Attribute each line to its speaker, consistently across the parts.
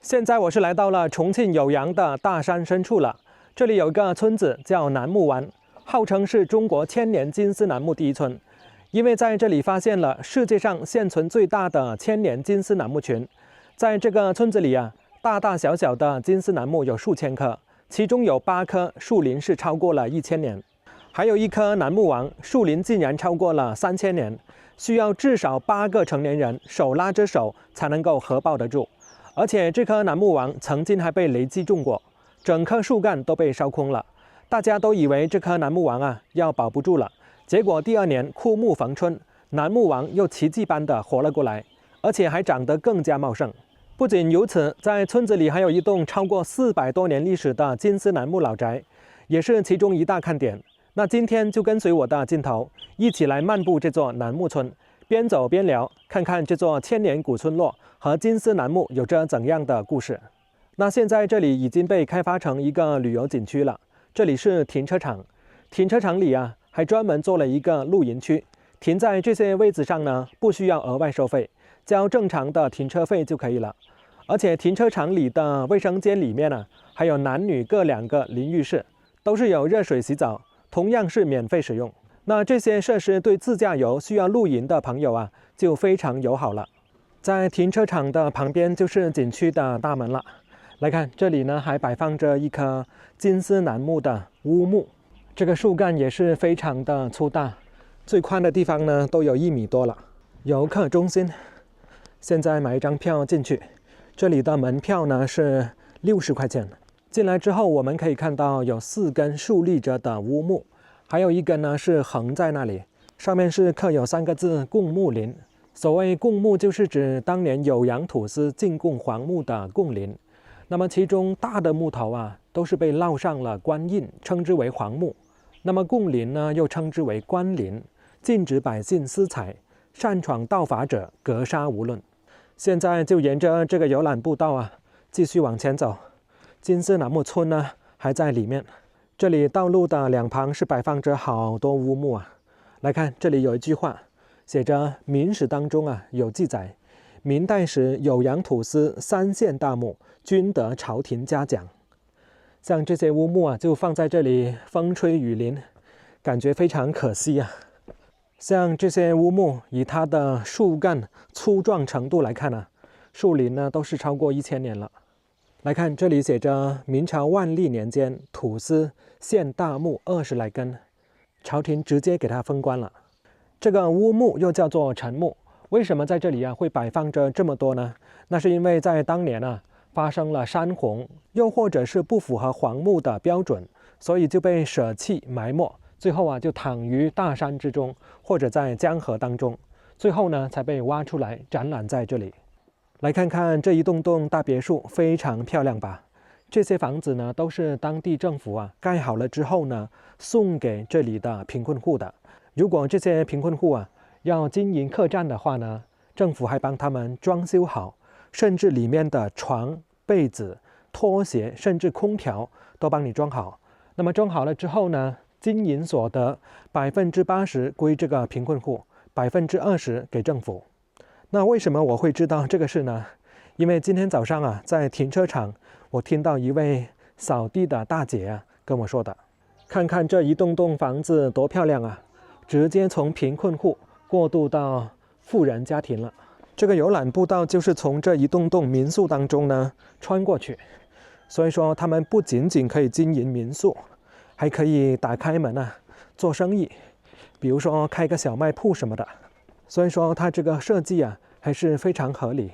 Speaker 1: 现在我是来到了重庆酉阳的大山深处了。这里有一个村子叫楠木湾，号称是中国千年金丝楠木第一村，因为在这里发现了世界上现存最大的千年金丝楠木群。在这个村子里啊，大大小小的金丝楠木有数千棵，其中有8棵树龄是超过了1000年，还有一棵楠木王树龄竟然超过了3000年，需要至少8个成年人手拉着手才能够合抱得住。而且这棵楠木王曾经还被雷击中过，整棵树干都被烧空了。大家都以为这棵楠木王啊要保不住了，结果第2年枯木逢春，楠木王又奇迹般的活了过来，而且还长得更加茂盛。不仅如此，在村子里还有一栋超过400多年历史的金丝楠木老宅，也是其中一大看点。那今天就跟随我的镜头，一起来漫步这座楠木村，边走边聊，看看这座千年古村落和金丝楠木有着怎样的故事。那现在这里已经被开发成一个旅游景区了，这里是停车场，停车场里啊还专门做了一个露营区，停在这些位置上呢不需要额外收费，交正常的停车费就可以了。而且停车场里的卫生间里面呢还有男女各2个淋浴室，都是有热水洗澡，同样是免费使用。那这些设施对自驾游需要露营的朋友啊就非常友好了。在停车场的旁边就是景区的大门了。来看这里呢还摆放着一棵金丝楠木的乌木，这个树干也是非常的粗大，最宽的地方呢都有1米多了。游客中心，现在买一张票进去，这里的门票呢是60块钱。进来之后我们可以看到有4根竖立着的乌木，还有1根呢是横在那里，上面是刻有3个字贡木林。所谓贡木就是指当年酉阳土司进贡黄木的贡林，那么其中大的木头啊都是被烙上了官印，称之为黄木。那么贡林呢又称之为官林，禁止百姓私采，擅闯盗伐者格杀无论。现在就沿着这个游览步道啊继续往前走，金丝楠木村呢还在里面。这里道路的2旁是摆放着好多乌木啊。来看这里有一句话写着，明史当中啊有记载，明代时酉阳土司3县大木均得朝廷嘉奖。像这些乌木啊就放在这里风吹雨淋，感觉非常可惜啊。像这些乌木以它的树干粗壮程度来看啊，树龄呢都是超过1000年了。来看这里写着明朝万历年间土司县大木20来根，朝廷直接给它封官了。这个乌木又叫做陈木，为什么在这里啊会摆放着这么多呢？那是因为在当年啊发生了山洪，又或者是不符合黄木的标准，所以就被舍弃埋没，最后啊就躺于大山之中，或者在江河当中，最后呢才被挖出来展览在这里。来看看这一栋栋大别墅，非常漂亮吧？这些房子呢都是当地政府啊盖好了之后呢送给这里的贫困户的。如果这些贫困户啊要经营客栈的话呢，政府还帮他们装修好，甚至里面的床、被子、拖鞋，甚至空调都帮你装好。那么装好了之后呢，经营所得80%归这个贫困户，20%给政府。那为什么我会知道这个事呢？因为今天早上啊在停车场，我听到一位扫地的大姐啊跟我说的。看看这一栋栋房子多漂亮啊，直接从贫困户过渡到富人家庭了。这个游览步道就是从这一栋栋民宿当中呢穿过去，所以说他们不仅仅可以经营民宿，还可以打开门啊做生意，比如说开个小卖铺什么的。所以说它这个设计啊还是非常合理。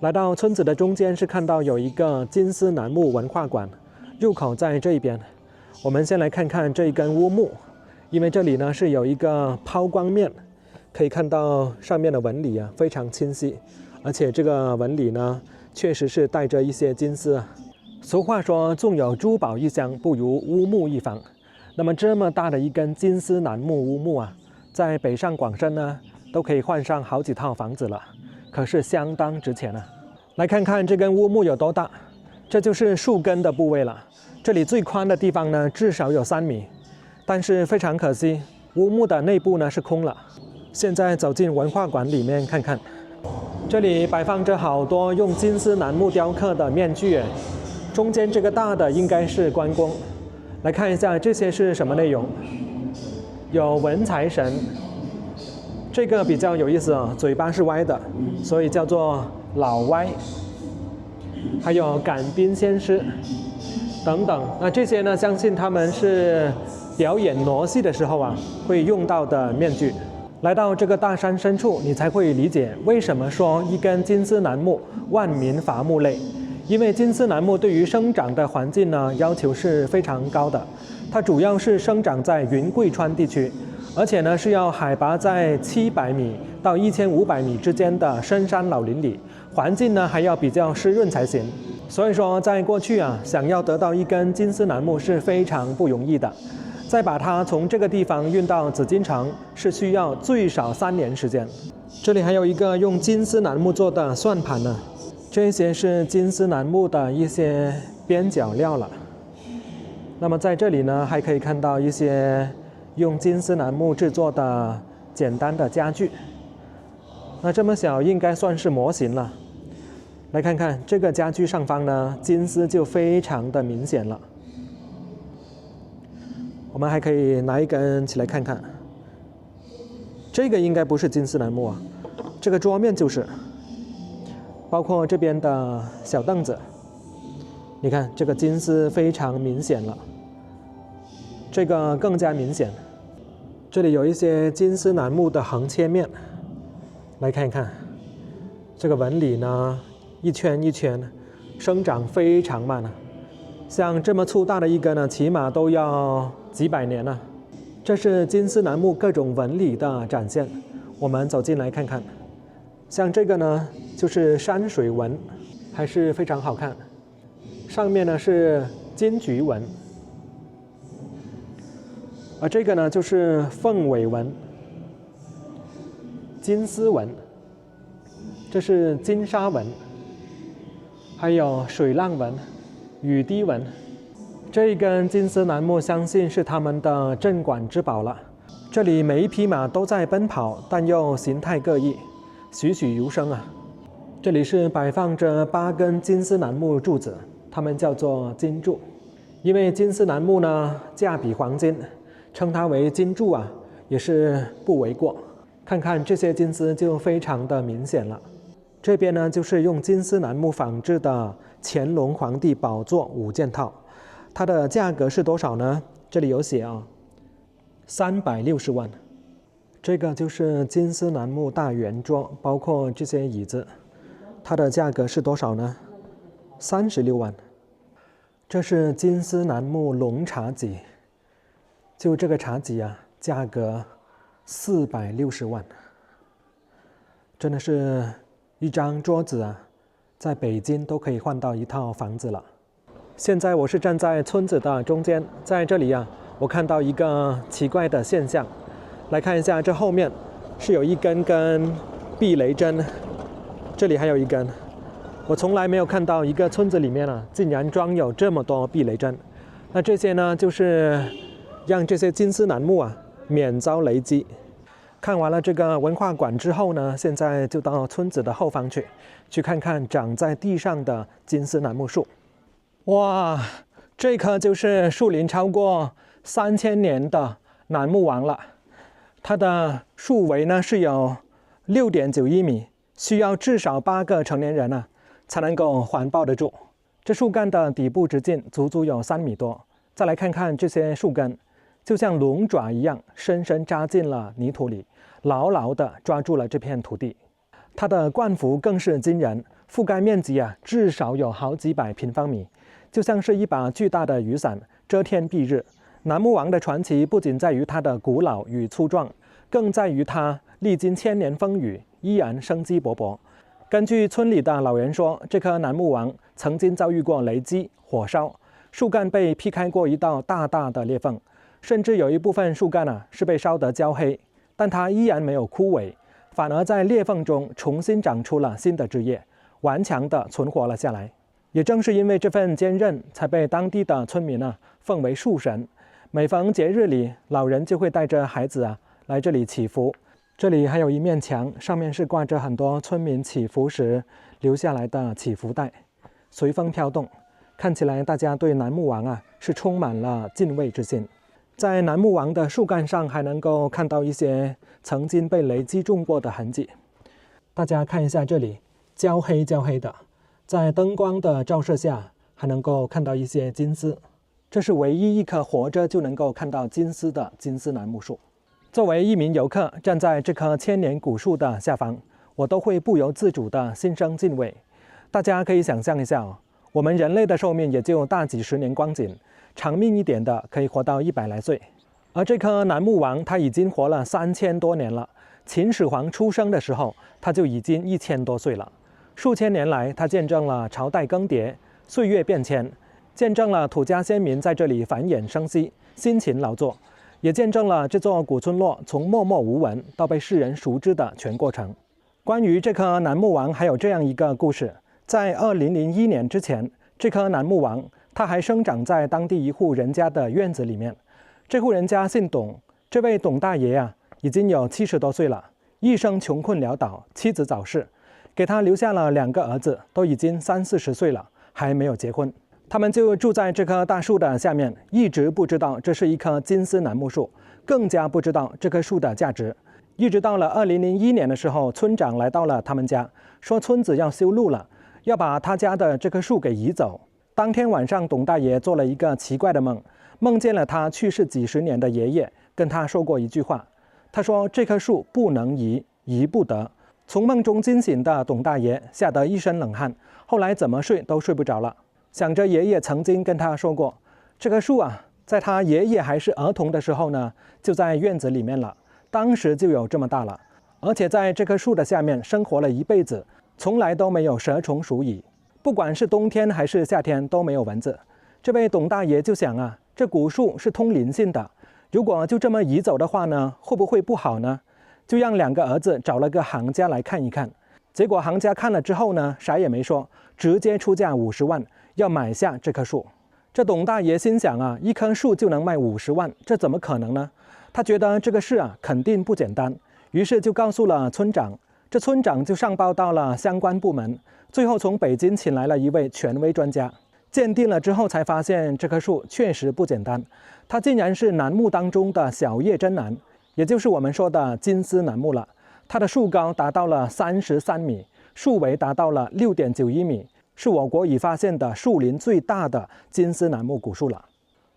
Speaker 1: 来到村子的中间是看到有一个金丝楠木文化馆，入口在这一边。我们先来看看这一根乌木，因为这里呢是有一个抛光面，可以看到上面的纹理啊非常清晰，而且这个纹理呢确实是带着一些金丝啊。俗话说纵有珠宝一箱，不如乌木一方。那么这么大的一根金丝楠木乌木啊，在北上广深呢都可以换上好几套房子了，可是相当值钱啊。来看看这根乌木有多大，这就是树根的部位了。这里最宽的地方呢至少有3米，但是非常可惜，乌木的内部呢是空了。现在走进文化馆里面看看。这里摆放着好多用金丝楠木雕刻的面具，中间这个大的应该是关公。来看一下这些是什么内容，有文财神，这个比较有意思啊，嘴巴是歪的，所以叫做老歪。还有赶兵先师等等，那这些呢，相信他们是表演傩戏的时候啊会用到的面具。来到这个大山深处，你才会理解为什么说一根金丝楠木万民伐木累。因为金丝楠木对于生长的环境呢要求是非常高的，它主要是生长在云贵川地区，而且呢是要海拔在700米到1500米之间的深山老林里，环境呢还要比较湿润才行。所以说在过去啊，想要得到一根金丝楠木是非常不容易的，再把它从这个地方运到紫禁城是需要最少3年时间。这里还有一个用金丝楠木做的算盘呢，这些是金丝楠木的一些边角料了。那么在这里呢，还可以看到一些用金丝楠木制作的简单的家具。那这么小，应该算是模型了。来看看这个家具上方呢，金丝就非常的明显了。我们还可以拿一根起来看看，这个应该不是金丝楠木啊，这个桌面就是。包括这边的小凳子，你看这个金丝非常明显了，这个更加明显。这里有一些金丝楠木的横切面，来看一看，这个纹理呢一圈一圈，生长非常慢啊。像这么粗大的一根呢，起码都要几百年了。这是金丝楠木各种纹理的展现，我们走进来看看。像这个呢，就是山水纹，还是非常好看。上面呢是金桔纹，而这个呢就是凤尾纹、金丝纹，这是金沙纹，还有水浪纹、雨滴纹。这一根金丝楠木，相信是他们的镇馆之宝了。这里每一匹马都在奔跑，但又形态各异，栩栩如生啊！这里是摆放着8根金丝楠木柱子，它们叫做金柱。因为金丝楠木呢价比黄金，称它为金柱啊也是不为过。看看这些金丝就非常的明显了。这边呢就是用金丝楠木仿制的乾隆皇帝宝座5件套，它的价格是多少呢？这里有写啊，360万。这个就是金丝楠木大圆桌，包括这些椅子，它的价格是多少呢？36万。这是金丝楠木龙茶几，就这个茶几啊，价格460万。真的是一张桌子啊，在北京都可以换到一套房子了。现在我是站在村子的中间，在这里啊，我看到一个奇怪的现象。来看一下，这后面是有一根根避雷针，这里还有一根。我从来没有看到一个村子里面啊，竟然装有这么多避雷针。那这些呢，就是让这些金丝楠木啊免遭雷击。看完了这个文化馆之后呢，现在就到村子的后方去看看长在地上的金丝楠木树。哇，这棵就是树龄超过3000年的楠木王了。它的树围呢是有6.91米，需要至少8个成年人才能够环抱得住。这树干的底部直径足足有3米多。再来看看这些树根，就像龙爪一样，深深扎进了泥土里，牢牢地抓住了这片土地。它的冠幅更是惊人，覆盖面积至少有好几百平方米，就像是一把巨大的雨伞，遮天蔽日。楠木王的传奇不仅在于它的古老与粗壮，更在于它历经1000年风雨依然生机勃勃。根据村里的老人说，这棵楠木王曾经遭遇过雷击、火烧，树干被劈开过一道大大的裂缝，甚至有一部分树干是被烧得焦黑，但它依然没有枯萎，反而在裂缝中重新长出了新的枝叶，顽强地存活了下来。也正是因为这份坚韧，才被当地的村民奉为树神。每逢节日里，老人就会带着孩子来这里祈福，这里还有一面墙，上面是挂着很多村民祈福时留下来的祈福带，随风飘动。看起来大家对楠木王是充满了敬畏之心。在楠木王的树干上还能够看到一些曾经被雷击中过的痕迹。大家看一下这里，焦黑焦黑的，在灯光的照射下还能够看到一些金丝。这是唯一一棵活着就能够看到金丝的金丝楠木树。作为一名游客，站在这棵千年古树的下方，我都会不由自主地心生敬畏。大家可以想象一下我们人类的寿命也就大几十年光景，长命一点的可以活到100来岁。而这棵楠木王它已经活了3000多年了，秦始皇出生的时候，它就已经1000多岁了。数千年来，它见证了朝代更迭、岁月变迁，见证了土家先民在这里繁衍生息、辛勤劳作，也见证了这座古村落从默默无闻到被世人熟知的全过程。关于这棵楠木王，还有这样一个故事：在2001年之前，这棵楠木王它还生长在当地一户人家的院子里面。这户人家姓董，这位董大爷已经有70多岁了，一生穷困潦倒，妻子早逝，给他留下了2个儿子，都已经30、40岁了，还没有结婚。他们就住在这棵大树的下面，一直不知道这是一棵金丝楠木树，更加不知道这棵树的价值。一直到了2001年的时候，村长来到了他们家，说村子要修路了，要把他家的这棵树给移走。当天晚上，董大爷做了一个奇怪的梦，梦见了他去世几十年的爷爷，跟他说过一句话。他说这棵树不能移，移不得。从梦中惊醒的董大爷吓得一身冷汗，后来怎么睡都睡不着了。想着爷爷曾经跟他说过，这棵树在他爷爷还是儿童的时候呢，就在院子里面了，当时就有这么大了，而且在这棵树的下面生活了一辈子，从来都没有蛇虫鼠蚁，不管是冬天还是夏天都没有蚊子。这位董大爷就想这古树是通灵性的，如果就这么移走的话呢，会不会不好呢？就让2个儿子找了个行家来看一看。结果行家看了之后呢，啥也没说，直接出价50万，要买下这棵树。这董大爷心想一棵树就能卖50万，这怎么可能呢？他觉得这个事肯定不简单，于是就告诉了村长。这村长就上报到了相关部门，最后从北京请来了一位权威专家，鉴定了之后才发现这棵树确实不简单，它竟然是楠木当中的小叶真楠，也就是我们说的金丝楠木了。它的树高达到了33米，树围达到了6.91米，是我国已发现的树龄最大的金丝楠木古树了。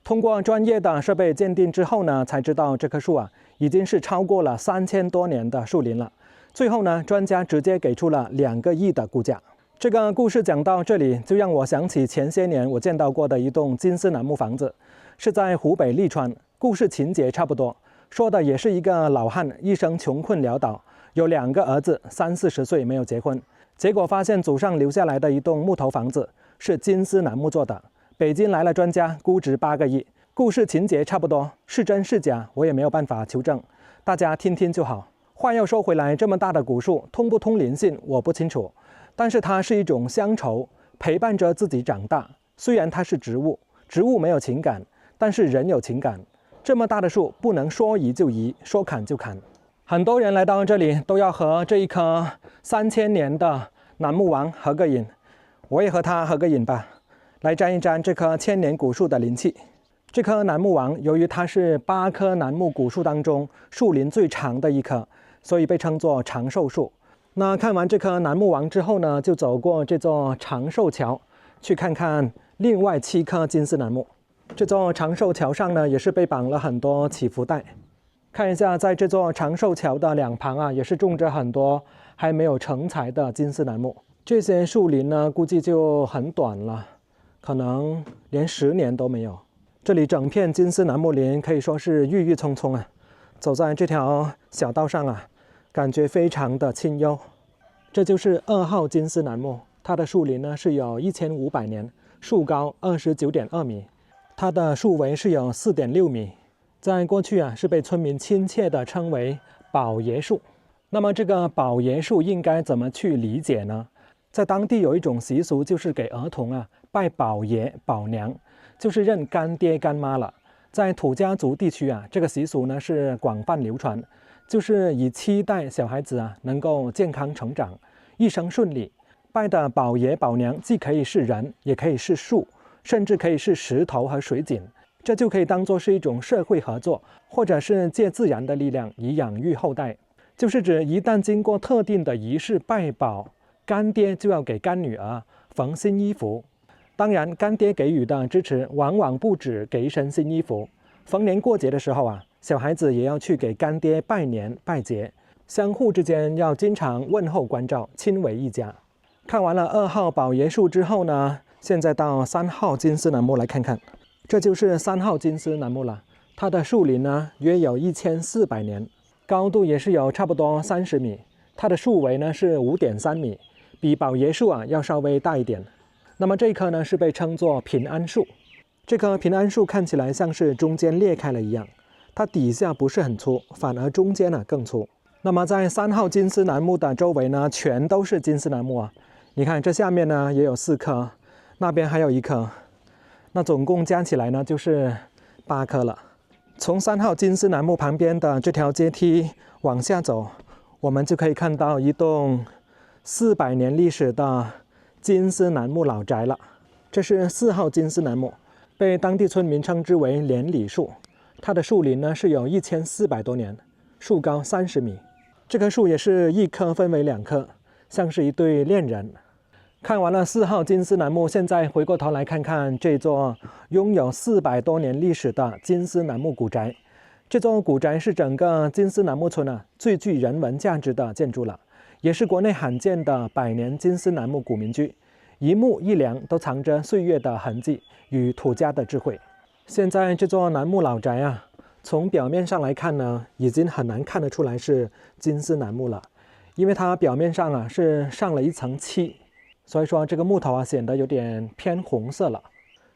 Speaker 1: 通过专业的设备鉴定之后呢，才知道这棵树已经是超过了3000多年的树龄了。最后呢，专家直接给出了2个亿的估价。这个故事讲到这里，就让我想起前些年我见到过的一栋金丝楠木房子，是在湖北利川，故事情节差不多，说的也是一个老汉一生穷困潦倒，有2个儿子，30、40岁没有结婚，结果发现祖上留下来的一栋木头房子是金丝楠木做的。北京来了专家，估值8个亿，故事情节差不多，是真是假我也没有办法求证，大家听听就好。话又说回来，这么大的古树通不通灵性我不清楚，但是它是一种乡愁，陪伴着自己长大。虽然它是植物，植物没有情感，但是人有情感。这么大的树不能说移就移，说砍就砍。很多人来到这里都要和这一棵3000年的楠木王合个影，我也和他合个影吧，来沾一沾这棵千年古树的灵气。这棵楠木王由于它是8棵楠木古树当中树龄最长的一棵，所以被称作长寿树。那看完这棵楠木王之后呢，就走过这座长寿桥，去看看另外7棵金丝楠木。这座长寿桥上呢，也是被绑了很多祈福带。看一下，在这座长寿桥的2旁也是种着很多还没有成材的金丝楠木。这些树龄呢，估计就很短了，可能连10年都没有。这里整片金丝楠木林可以说是郁郁葱葱走在这条小道上感觉非常的清幽。这就是2号金丝楠木，它的树龄呢是有1500年，树高29.2米，它的树围是有4.6米。在过去是被村民亲切地称为宝爷树。那么这个宝爷树应该怎么去理解呢？在当地有一种习俗，就是给儿童拜宝爷宝娘，就是认干爹干妈了。在土家族地区这个习俗呢是广泛流传。就是以期待小孩子能够健康成长，一生顺利。拜的宝爷宝娘既可以是人，也可以是树，甚至可以是石头和水井，这就可以当作是一种社会合作，或者是借自然的力量以养育后代。就是指一旦经过特定的仪式拜宝，干爹就要给干女儿缝新衣服。当然，干爹给予的支持往往不止给一身新衣服，逢年过节的时候小孩子也要去给干爹拜年拜节，相互之间要经常问候关照，亲为一家。看完了2号宝爷树之后呢，现在到3号金丝楠木来看看。这就是3号金丝楠木了，它的树龄呢约有1400年，高度也是有差不多30米，它的树围呢是5.3米，比宝爷树要稍微大一点。那么这一棵呢是被称作平安树，这棵平安树看起来像是中间裂开了一样，它底下不是很粗，反而中间更粗。那么在3号金丝楠木的周围呢，全都是金丝楠木你看这下面呢也有4棵，那边还有1棵，那总共加起来呢就是8棵了。从3号金丝楠木旁边的这条阶梯往下走，我们就可以看到一栋400年历史的金丝楠木老宅了。这是4号金丝楠木，被当地村民称之为连理树，它的树龄呢是有1400多年，树高30米。这棵树也是一棵分为2棵，像是一对恋人。看完了4号金丝楠木，现在回过头来看看这座拥有400多年历史的金丝楠木古宅。这座古宅是整个金丝楠木村最具人文价值的建筑了，也是国内罕见的100年金丝楠木古民居，一木一梁都藏着岁月的痕迹与土家的智慧。现在这座楠木老宅从表面上来看呢，已经很难看得出来是金丝楠木了，因为它表面上是上了一层漆，所以说这个木头显得有点偏红色了。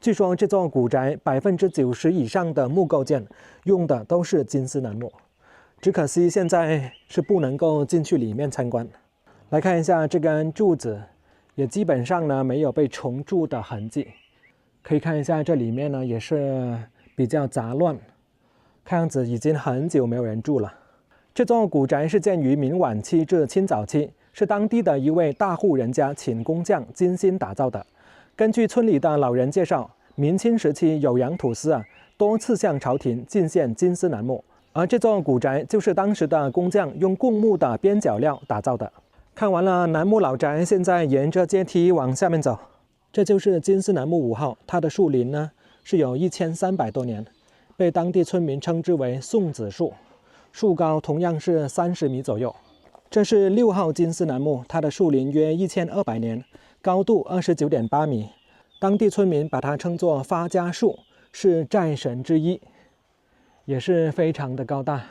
Speaker 1: 据说这座古宅90%以上的木构件用的都是金丝楠木，只可惜现在是不能够进去里面参观。来看一下这根柱子，也基本上呢没有被重铸的痕迹。可以看一下这里面呢也是比较杂乱，看样子已经很久没有人住了。这座古宅是建于明晚期至清早期，是当地的一位大户人家请工匠精心打造的。根据村里的老人介绍，明清时期酉阳土司多次向朝廷进献金丝楠木，而这座古宅就是当时的工匠用贡木的边角料打造的。看完了楠木老宅，现在沿着阶梯往下面走，这就是金丝楠木5号，它的树龄呢是有1300多年，被当地村民称之为送子树，树高同样是30米左右。这是6号金丝楠木，它的树龄约1200年，高度29.8米，当地村民把它称作发家树，是寨神之一，也是非常的高大。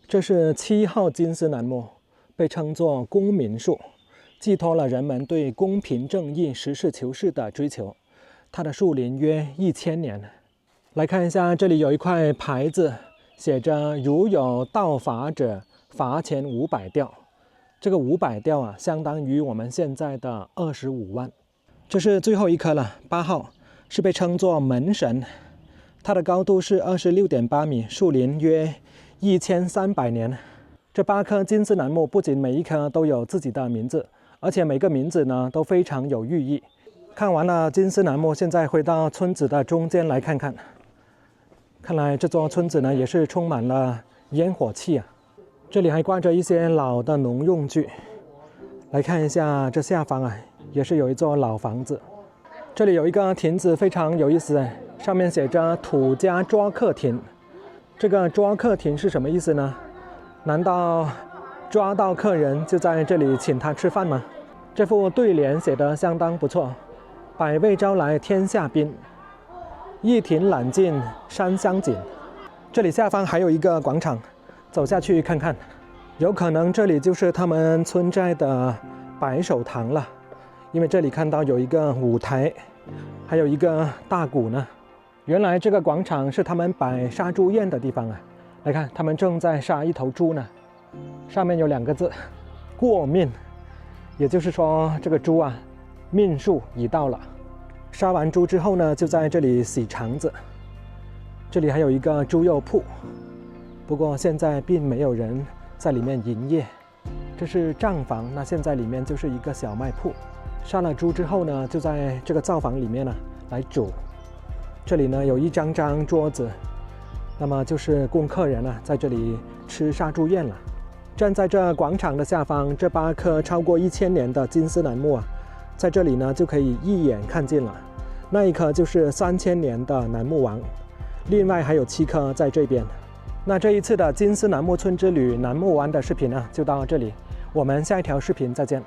Speaker 1: 这是7号金丝楠木，被称作公民树，寄托了人们对公平正义、实事求是的追求。它的树龄约1000年。来看一下，这里有一块牌子，写着如有盗伐者，罚钱500吊。这个500吊相当于我们现在的25万。这是最后一棵了，8号，是被称作门神，它的高度是26.8米，树龄约1300年。这8棵金丝楠木不仅每一棵都有自己的名字，而且每个名字呢都非常有寓意。看完了金丝楠木，现在回到村子的中间来看看。看来这座村子呢也是充满了烟火气这里还挂着一些老的农用具。来看一下这下方也是有一座老房子。这里有一个亭子非常有意思上面写着土家抓客亭。这个抓客亭是什么意思呢？难道抓到客人就在这里请他吃饭吗？这副对联写得相当不错，百味招来天下宾，一亭揽尽山乡景。这里下方还有一个广场，走下去看看，有可能这里就是他们村寨的白手堂了，因为这里看到有一个舞台，还有一个大鼓呢。原来这个广场是他们摆杀猪宴的地方来看，他们正在杀一头猪呢，上面有2个字过命，也就是说这个猪命数已到了。杀完猪之后呢，就在这里洗肠子。这里还有一个猪肉铺，不过现在并没有人在里面营业。这是账房，那现在里面就是一个小卖铺。杀了猪之后呢，就在这个灶房里面呢来煮。这里呢有一张张桌子，那么就是供客人啊在这里吃杀猪宴了。站在这广场的下方，这8棵超过1000年的金丝楠木啊，在这里呢就可以一眼看尽了。那一棵就是3000年的楠木王，另外还有7棵在这边。那这一次的金丝楠木村之旅楠木湾的视频呢就到这里，我们下一条视频再见。